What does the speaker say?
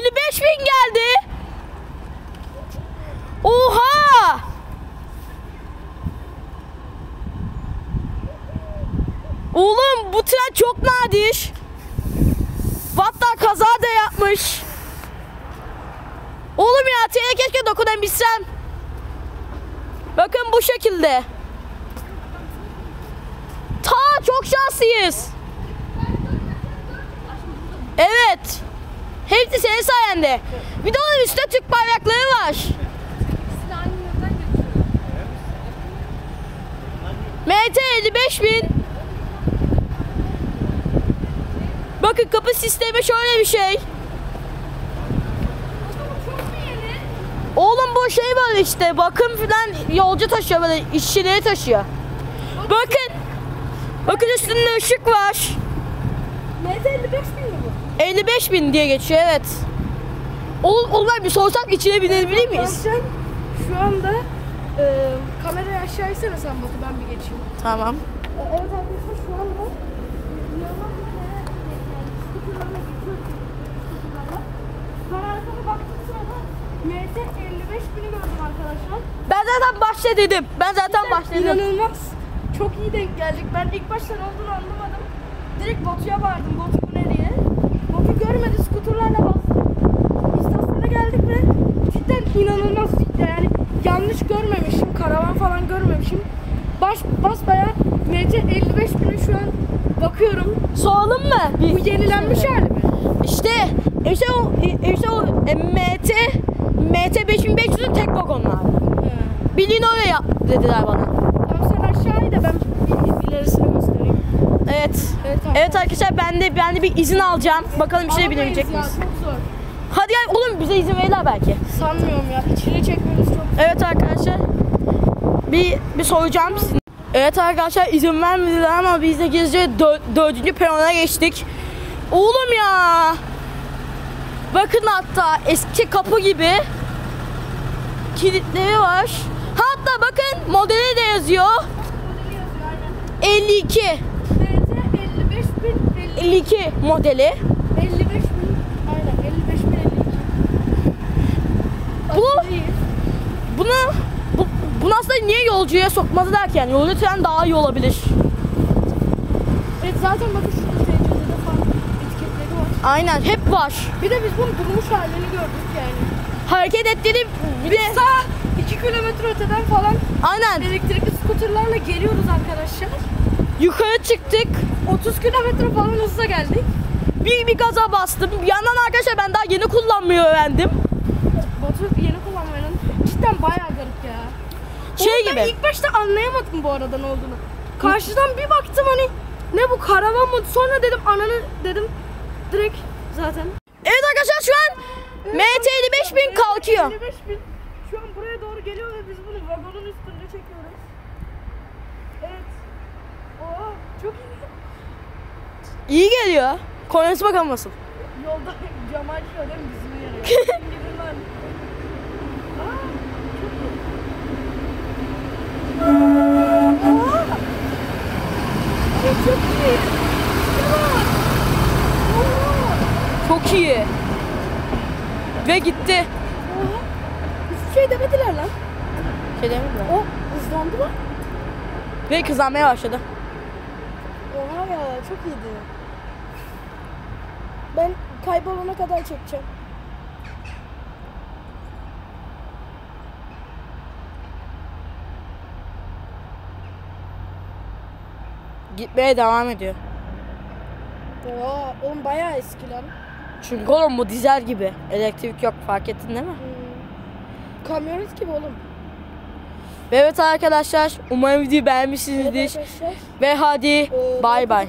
55.000 geldi. Oha! Oğlum bu tren çok nadir. Hatta kaza da yapmış. Oğlum ya trene keşke dokunabilsem. Bakın bu şekilde. Çok şanslıyız. Evet. Hepsi senin sayende. Bir de onun üstte Türk bayrakları var. MT 55.000. Bakın kapı sistemi şöyle bir şey. Oğlum bu şey var işte, bakım falan, yolcu taşıyor, böyle işçileri taşıyor. Bakın. Bakın üstünde ışık var. MT 55.000 mi bu? 55.000 diye geçiyor, evet. Oğlum ben bir sorsak içine binebilir miyiz? Sen şu anda kamerayı aşağı itsene sen Batu, ben bir geçeyim. Tamam. Evet arkadaşlar şu anda inanılmaz bir yere skuterlarla geçiyoruz. Ben arkama baktığım sırada MT 55.000'i gördüm arkadaşlar. Ben zaten başta dedim. İnanılmaz. Çok iyi denk gelecek. Ben ilk başta ne olduğunu anlamadım. Direkt Batu'ya bağırdım. Batu bu ne diye. Batu görmedi. Skuterlarla bastı. İstasyona geldik ve cidden inanılmaz. Yani yanlış görmemişim. Karavan falan görmemişim. Basbayağı MT 55.000'e şu an bakıyorum. Soralım mı? Bu yenilenmiş hali mi? İşte o MT 5500'ün tek vagonlar. Bildiğin öyle yap dediler bana. Tamam sen aşağı in de ben bir ilerisini göstereyim. Evet. Evet arkadaşlar ben de bir izin alacağım. Bakalım bir şey binebilecek Alamayız miyiz? ya, çok zor. Hadi gel oğlum, bize izin verirler belki. Sanmıyorum ya. İçine çekmeniz çok zor. Evet arkadaşlar. Bir soracağım sizin. Evet arkadaşlar, izin vermediler ama biz de gizlice 4. perona geçtik. Oğlum ya. Bakın hatta eski kapı gibi kilitleri var. Hatta bakın modeli de yazıyor. 52. MT 55.000 52 modeli. 55.000 aynen 55.052. Bu- Aşırı iyi. Bunu aslında niye yolcuya sokmadı derken yolcu tren daha iyi olabilir. Evet zaten bakın şurada TC'de falan etiketleri var. Aynen, hep var. Bir de biz bunun durmuş halini gördük yani. Hareket ettiğini bir de Sağ 2 kilometre öteden falan aynen elektrikli skuterlarla geliyoruz arkadaşlar. yukarı çıktık. 30 kilometre falan hızla geldik. Bir gaza bastım. Bir yandan arkadaşlar ben daha yeni kullanmayı öğrendim. Batu yeni kullanmanın cidden bayağı garip ya. Şey Oğlum ben gibi. ilk başta anlayamadım bu arada ne olduğunu. Karşıdan bir baktım hani ne bu karavan mı? Sonra dedim ananı dedim direkt zaten. Evet arkadaşlar şu an MT 55.000 kalkıyor. 55.000 şu an buraya doğru geliyor ve biz bunu vagonun üstünde çekiyoruz. Evet. Oo çok iyi. İyi geliyor. Kornası bakalım nasıl. Yolda cam açıyor değil mi bizim yere? Gidin lan. Aa, çok iyi. Evet, çok iyi. Tamam. Çok iyi. Ve gitti. Oha. Hiçbir şey demediler lan. Şey demediler. O hızlandı lan. Ve kızlanmaya başladı. Oha ya çok iyiydi. Ben kaybolana kadar çekeceğim. Gitmeye devam ediyor. Oha oğlum bayağı eski lan. Çünkü oğlum bu dizel gibi. Elektrik yok, fark ettin değil mi? Kamyonet gibi oğlum. Ve evet arkadaşlar, umarım videoyu beğenmişsinizdir. Evet arkadaşlar. Ve hadi bay bay.